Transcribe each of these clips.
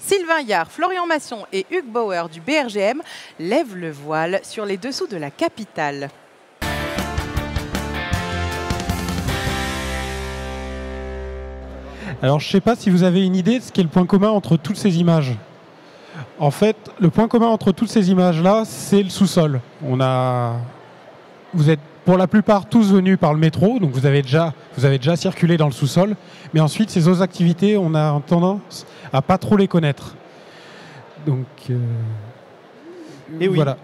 Sylvain Yard, Florian Masson et Hugues Bauer du BRGM lèvent le voile sur les dessous de la capitale. Alors, je ne sais pas si vous avez une idée de ce qu'est le point commun entre toutes ces images. En fait, le point commun entre toutes ces images-là, c'est le sous-sol. Vous êtes pour la plupart tous venus par le métro, donc vous avez déjà circulé dans le sous-sol. Mais ensuite, ces autres activités, on a tendance à pas trop les connaître. Donc, et oui. Voilà.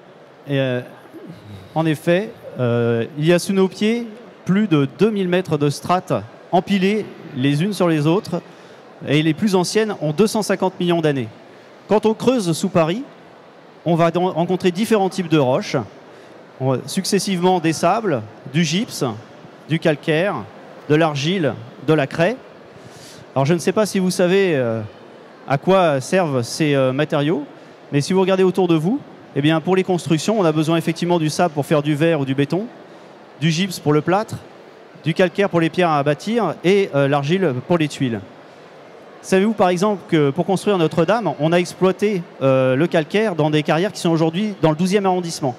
Et, en effet, il y a sous nos pieds plus de 2000 mètres de strates empilées les unes sur les autres, et les plus anciennes ont 250 millions d'années. Quand on creuse sous Paris, on va rencontrer différents types de roches, successivement des sables, du gypse, du calcaire, de l'argile, de la craie. Alors je ne sais pas si vous savez à quoi servent ces matériaux, mais si vous regardez autour de vous, eh bien, pour les constructions, on a besoin effectivement du sable pour faire du verre ou du béton, du gypse pour le plâtre, du calcaire pour les pierres à bâtir et l'argile pour les tuiles. Savez-vous par exemple que pour construire Notre-Dame, on a exploité le calcaire dans des carrières qui sont aujourd'hui dans le 12e arrondissement.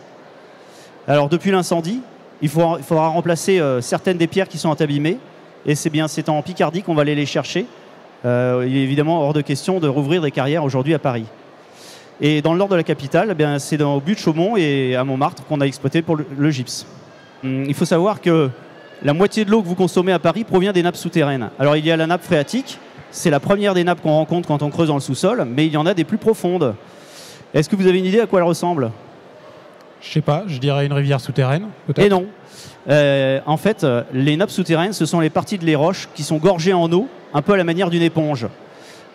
Alors depuis l'incendie, il faudra remplacer certaines des pierres qui sont abîmées, et c'est en Picardie qu'on va aller les chercher. Il est évidemment hors de question de rouvrir des carrières aujourd'hui à Paris. Et dans le nord de la capitale, eh c'est au but de Chaumont et à Montmartre qu'on a exploité pour le gypse. Il faut savoir que la moitié de l'eau que vous consommez à Paris provient des nappes souterraines. Alors il y a la nappe phréatique, c'est la première des nappes qu'on rencontre quand on creuse dans le sous-sol, mais il y en a des plus profondes. Est-ce que vous avez une idée à quoi elle ressemble ? Je sais pas, je dirais une rivière souterraine, peut-être. Et non. En fait, les nappes souterraines, ce sont les parties de les roches qui sont gorgées en eau, un peu à la manière d'une éponge.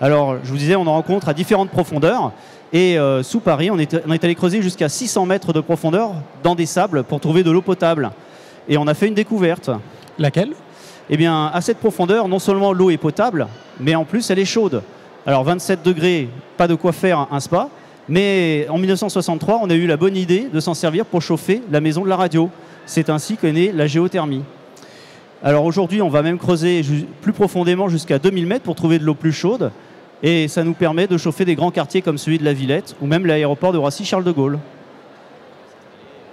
Alors, je vous disais, on en rencontre à différentes profondeurs. Et sous Paris, on est allé creuser jusqu'à 600 mètres de profondeur dans des sables pour trouver de l'eau potable. Et on a fait une découverte. Laquelle ? Eh bien, à cette profondeur, non seulement l'eau est potable, mais en plus, elle est chaude. Alors, 27 degrés, pas de quoi faire un spa. Mais en 1963, on a eu la bonne idée de s'en servir pour chauffer la maison de la radio. C'est ainsi qu'est née la géothermie. Alors aujourd'hui, on va même creuser plus profondément jusqu'à 2000 mètres pour trouver de l'eau plus chaude. Et ça nous permet de chauffer des grands quartiers comme celui de la Villette ou même l'aéroport de Roissy-Charles de Gaulle.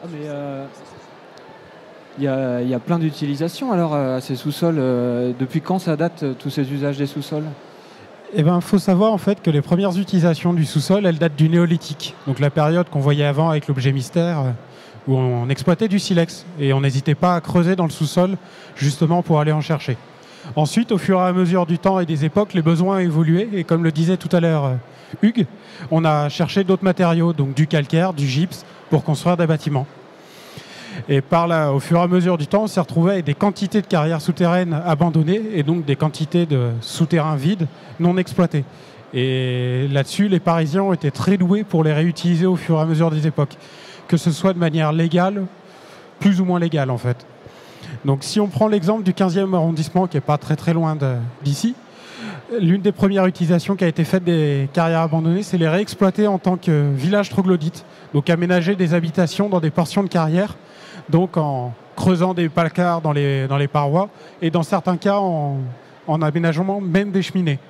Ah mais il y a plein d'utilisations alors à ces sous-sols. Depuis quand ça date, tous ces usages des sous-sols ? Eh ben, faut savoir en fait que les premières utilisations du sous-sol, elles datent du néolithique. Donc la période qu'on voyait avant avec l'objet mystère, où on exploitait du silex et on n'hésitait pas à creuser dans le sous-sol justement pour aller en chercher. Ensuite, au fur et à mesure du temps et des époques, les besoins ont évolué et comme le disait tout à l'heure Hugues, on a cherché d'autres matériaux, donc du calcaire, du gypse, pour construire des bâtiments. Et par là, au fur et à mesure du temps, on s'est retrouvé avec des quantités de carrières souterraines abandonnées et donc des quantités de souterrains vides non exploités. Et là-dessus, les Parisiens ont été très doués pour les réutiliser au fur et à mesure des époques, que ce soit de manière légale, plus ou moins légale en fait. Donc si on prend l'exemple du 15e arrondissement, qui n'est pas très très loin d'ici, l'une des premières utilisations qui a été faite des carrières abandonnées, c'est les réexploiter en tant que village troglodyte. Donc aménager des habitations dans des portions de carrières, donc en creusant des placards dans les parois et dans certains cas en aménagement même des cheminées.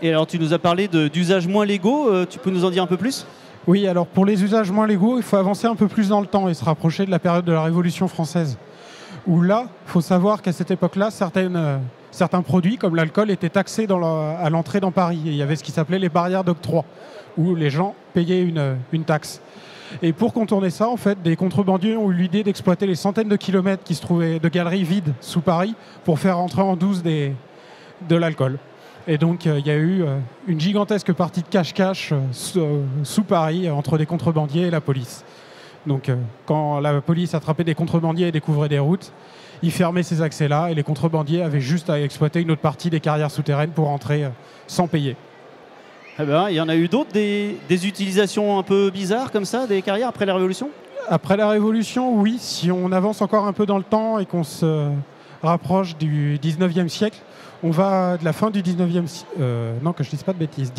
Et alors tu nous as parlé d'usages moins légaux, tu peux nous en dire un peu plus ? Oui, alors pour les usages moins légaux, il faut avancer un peu plus dans le temps et se rapprocher de la période de la Révolution française. Où là, il faut savoir qu'à cette époque-là, certains produits, comme l'alcool, étaient taxés à l'entrée dans Paris. Et il y avait ce qui s'appelait les barrières d'octroi, où les gens payaient une taxe. Et pour contourner ça, en fait, des contrebandiers ont eu l'idée d'exploiter les centaines de kilomètres qui se trouvaient de galeries vides sous Paris pour faire entrer en douce de l'alcool. Et donc, il y a eu une gigantesque partie de cache-cache sous Paris entre des contrebandiers et la police. Donc, quand la police attrapait des contrebandiers et découvrait des routes, ils fermaient ces accès-là et les contrebandiers avaient juste à exploiter une autre partie des carrières souterraines pour entrer sans payer. Eh ben, il y en a eu d'autres, des utilisations un peu bizarres comme ça, des carrières après la Révolution ? Après la Révolution, oui. Si on avance encore un peu dans le temps et qu'on se rapproche du 19e siècle, on va de la fin du 19e siècle, non que je ne dise pas de bêtises,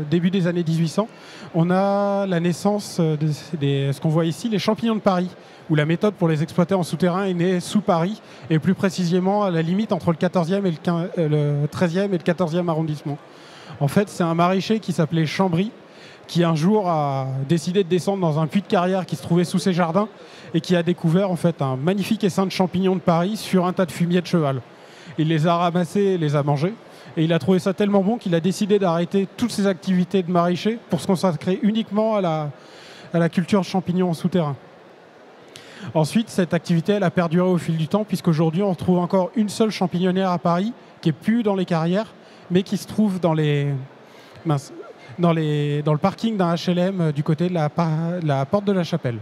début des années 1800, on a la naissance de ce qu'on voit ici, les champignons de Paris, où la méthode pour les exploiter en souterrain est née sous Paris, et plus précisément à la limite entre le 14e et le 13e et le 14e arrondissement. En fait, c'est un maraîcher qui s'appelait Chambry, qui un jour a décidé de descendre dans un puits de carrière qui se trouvait sous ses jardins et qui a découvert en fait un magnifique essaim de champignons de Paris sur un tas de fumier de cheval. Il les a ramassés et les a mangés. Et il a trouvé ça tellement bon qu'il a décidé d'arrêter toutes ses activités de maraîcher pour se consacrer uniquement à la culture de champignons en souterrain. Ensuite, cette activité elle a perduré au fil du temps, puisqu'aujourd'hui, on retrouve encore une seule champignonnière à Paris, qui n'est plus dans les carrières, mais qui se trouve dans le parking d'un HLM du côté de la porte de la Chapelle.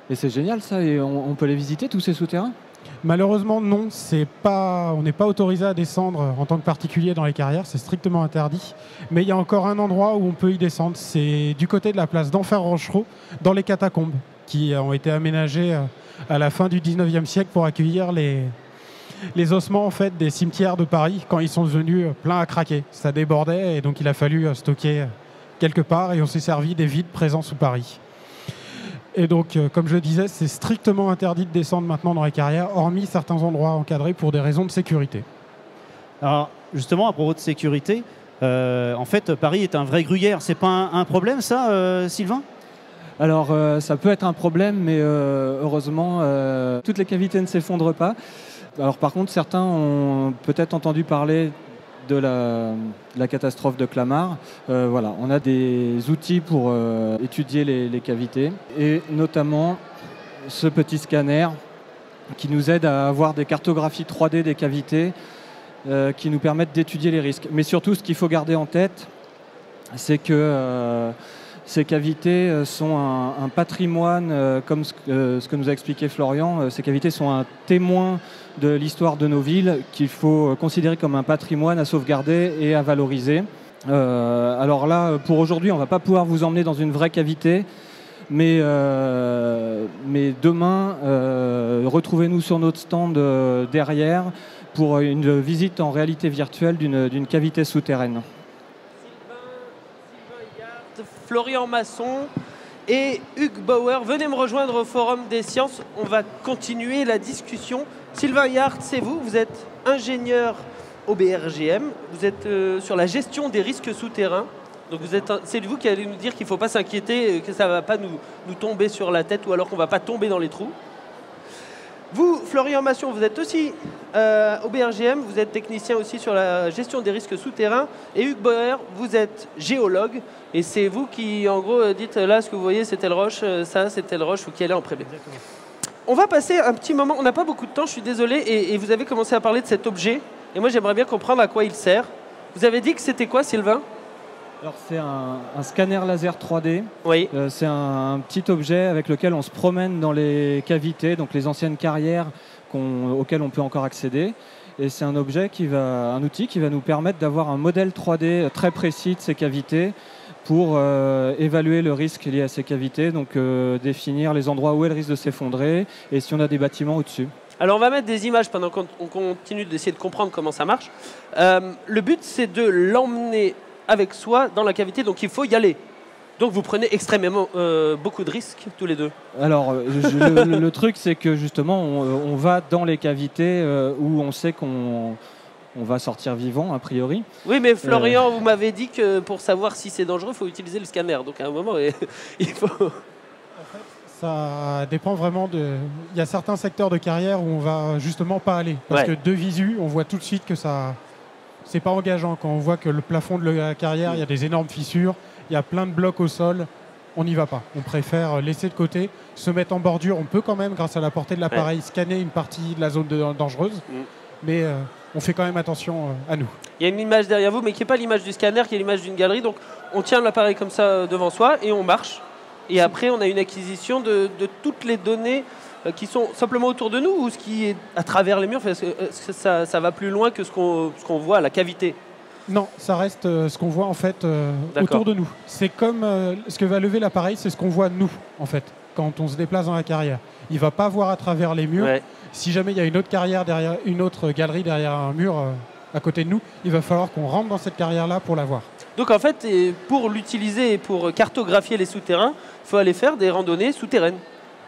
Et c'est génial ça, et on peut les visiter, tous ces souterrains? Malheureusement, non. On n'est pas autorisé à descendre en tant que particulier dans les carrières, c'est strictement interdit. Mais il y a encore un endroit où on peut y descendre, c'est du côté de la place d'Enfer-Rochereau, dans les catacombes, qui ont été aménagées à la fin du 19e siècle pour accueillir les ossements en fait, des cimetières de Paris quand ils sont devenus pleins à craquer. Ça débordait et donc il a fallu stocker quelque part et on s'est servi des vides présents sous Paris. Et donc, comme je le disais, c'est strictement interdit de descendre maintenant dans les carrières, hormis certains endroits encadrés pour des raisons de sécurité. Alors, justement, à propos de sécurité, en fait, Paris est un vrai gruyère. C'est pas un problème, ça, Sylvain ? Alors, ça peut être un problème, mais heureusement, toutes les cavités ne s'effondrent pas. Alors, par contre, certains ont peut-être entendu parler de la catastrophe de Clamart. Voilà, on a des outils pour étudier les cavités, et notamment ce petit scanner qui nous aide à avoir des cartographies 3D des cavités qui nous permettent d'étudier les risques. Mais surtout, ce qu'il faut garder en tête, c'est que ces cavités sont un patrimoine, comme ce que nous a expliqué Florian. Ces cavités sont un témoin de l'histoire de nos villes qu'il faut considérer comme un patrimoine à sauvegarder et à valoriser. Alors là, pour aujourd'hui, on ne va pas pouvoir vous emmener dans une vraie cavité, mais demain, retrouvez-nous sur notre stand derrière pour une visite en réalité virtuelle d'une cavité souterraine. Florian Masson et Hugues Bauer, venez me rejoindre au Forum des Sciences. On va continuer la discussion. Sylvain Yart, c'est vous. Vous êtes ingénieur au BRGM. Vous êtes sur la gestion des risques souterrains. Donc c'est vous qui allez nous dire qu'il ne faut pas s'inquiéter, que ça ne va pas nous tomber sur la tête ou alors qu'on ne va pas tomber dans les trous. Vous, Florian Masson, vous êtes aussi au BRGM, vous êtes technicien aussi sur la gestion des risques souterrains. Et Hugues Bauer, vous êtes géologue. Et c'est vous qui, en gros, dites là, ce que vous voyez, c'est telle roche, ça, c'est telle roche, ou qui est là en prébé. On va passer un petit moment, on n'a pas beaucoup de temps, je suis désolé, et vous avez commencé à parler de cet objet. Et moi, j'aimerais bien comprendre à quoi il sert. Vous avez dit que c'était quoi, Sylvain ? Alors, c'est un scanner laser 3D. Oui. C'est un petit objet avec lequel on se promène dans les cavités, donc les anciennes carrières auxquelles on peut encore accéder. Et c'est un outil qui va nous permettre d'avoir un modèle 3D très précis de ces cavités pour évaluer le risque lié à ces cavités, donc définir les endroits où elles risquent de s'effondrer et si on a des bâtiments au-dessus. Alors on va mettre des images pendant qu'on continue d'essayer de comprendre comment ça marche. Le but, c'est de l'emmener avec soi dans la cavité, donc il faut y aller. Donc vous prenez extrêmement beaucoup de risques tous les deux. Alors le truc, c'est que justement on va dans les cavités où on sait qu'on va sortir vivant a priori. Oui, mais Florian, vous m'avez dit que pour savoir si c'est dangereux, il faut utiliser le scanner. Donc à un moment, il faut... Ça dépend vraiment de... Il y a certains secteurs de carrière où on va justement pas aller. Parce que de visu, on voit tout de suite que ça... C'est pas engageant. Quand on voit que le plafond de la carrière, il y a des énormes fissures, il y a plein de blocs au sol, on n'y va pas. On préfère laisser de côté, se mettre en bordure. On peut quand même, grâce à la portée de l'appareil, scanner une partie de la zone dangereuse. Mais on fait quand même attention à nous. Il y a une image derrière vous, mais qui n'est pas l'image du scanner, qui est l'image d'une galerie. Donc on tient l'appareil comme ça devant soi et on marche. Et après, on a une acquisition de toutes les données qui sont simplement autour de nous ou ce qui est à travers les murs. Est-ce que ça va plus loin que ce qu'on voit à la cavité? Non, ça reste ce qu'on voit en fait autour de nous. C'est comme ce que va lever l'appareil, c'est ce qu'on voit nous en fait quand on se déplace dans la carrière. Il ne va pas voir à travers les murs. Ouais. Si jamais il y a une autre carrière derrière, une autre galerie derrière un mur à côté de nous, il va falloir qu'on rentre dans cette carrière-là pour la voir. Donc en fait, pour l'utiliser et pour cartographier les souterrains, il faut aller faire des randonnées souterraines.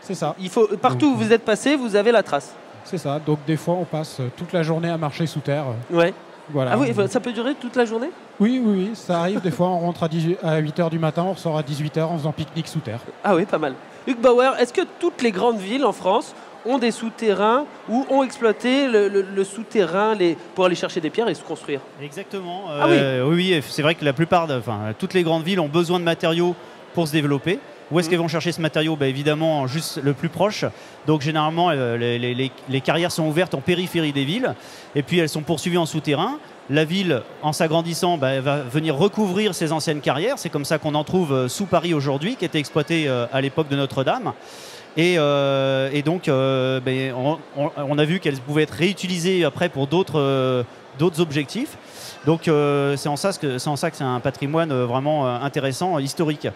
C'est ça. Partout où vous êtes passé, vous avez la trace. C'est ça. Donc des fois, on passe toute la journée à marcher sous terre. Ouais. Voilà. Ah oui, ça peut durer toute la journée? Oui, oui, oui, ça arrive. Des fois, on rentre à 8h du matin, on ressort à 18h en faisant pique-nique sous terre. Ah oui, pas mal. Hugues Bauer, est-ce que toutes les grandes villes en France ont des souterrains ou ont exploité le souterrain pour aller chercher des pierres et se construire? Exactement. Ah oui. Oui, c'est vrai que toutes les grandes villes ont besoin de matériaux pour se développer. Où est-ce qu'elles vont chercher ce matériau? Évidemment, juste le plus proche. Donc généralement, les carrières sont ouvertes en périphérie des villes. Et puis elles sont poursuivies en souterrain. La ville, en s'agrandissant, va venir recouvrir ces anciennes carrières. C'est comme ça qu'on en trouve sous Paris aujourd'hui, qui était exploité à l'époque de Notre-Dame. Et donc, on a vu qu'elles pouvaient être réutilisées après pour d'autres objectifs. Donc c'est en ça que c'est un patrimoine vraiment intéressant, historique.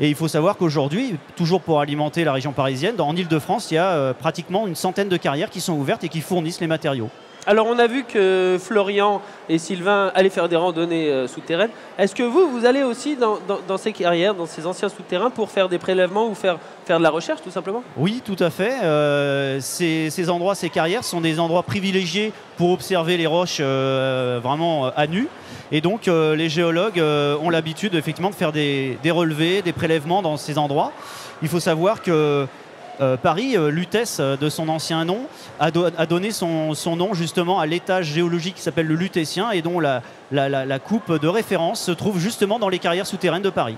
Et il faut savoir qu'aujourd'hui, toujours pour alimenter la région parisienne, en Ile-de-France, il y a pratiquement une centaine de carrières qui sont ouvertes et qui fournissent les matériaux. Alors on a vu que Florian et Sylvain allaient faire des randonnées souterraines. Est-ce que vous allez aussi dans ces carrières, dans ces anciens souterrains pour faire des prélèvements ou faire de la recherche tout simplement? Oui, tout à fait. Ces endroits, ces carrières sont des endroits privilégiés pour observer les roches vraiment à nu. Et donc les géologues ont l'habitude effectivement de faire des relevés, des prélèvements dans ces endroits. Il faut savoir que Paris, Lutèce, de son ancien nom, a donné son nom justement à l'étage géologique qui s'appelle le Lutétien et dont la coupe de référence se trouve justement dans les carrières souterraines de Paris.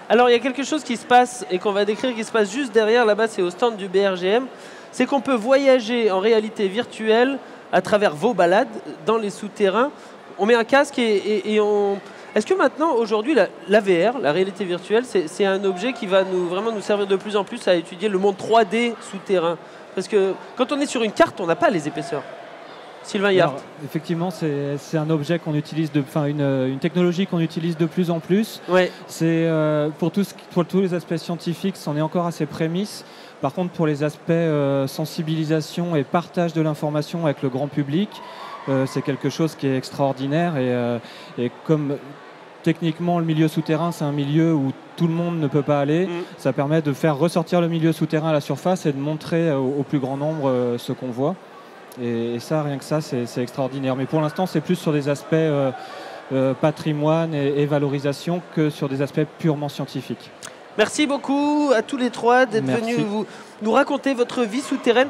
Alors il y a quelque chose qui se passe et qu'on va décrire qui se passe juste derrière, là-bas c'est au stand du BRGM, c'est qu'on peut voyager en réalité virtuelle à travers vos balades dans les souterrains. On met un casque et on... Est-ce que maintenant, aujourd'hui, la VR, la réalité virtuelle, c'est un objet qui va vraiment nous servir de plus en plus à étudier le monde 3D souterrain? Parce que quand on est sur une carte, on n'a pas les épaisseurs. Sylvain Yart. Alors, effectivement, c'est un objet qu'on utilise, une technologie qu'on utilise de plus en plus. Ouais. Pour tous les aspects scientifiques, c'en est encore à ses prémices. Par contre, pour les aspects sensibilisation et partage de l'information avec le grand public, c'est quelque chose qui est extraordinaire et comme techniquement le milieu souterrain c'est un milieu où tout le monde ne peut pas aller, ça permet de faire ressortir le milieu souterrain à la surface et de montrer au plus grand nombre ce qu'on voit et ça, rien que ça, c'est extraordinaire. Mais pour l'instant c'est plus sur des aspects patrimoine et valorisation que sur des aspects purement scientifiques. Merci beaucoup à tous les trois d'être venus nous raconter votre vie souterraine.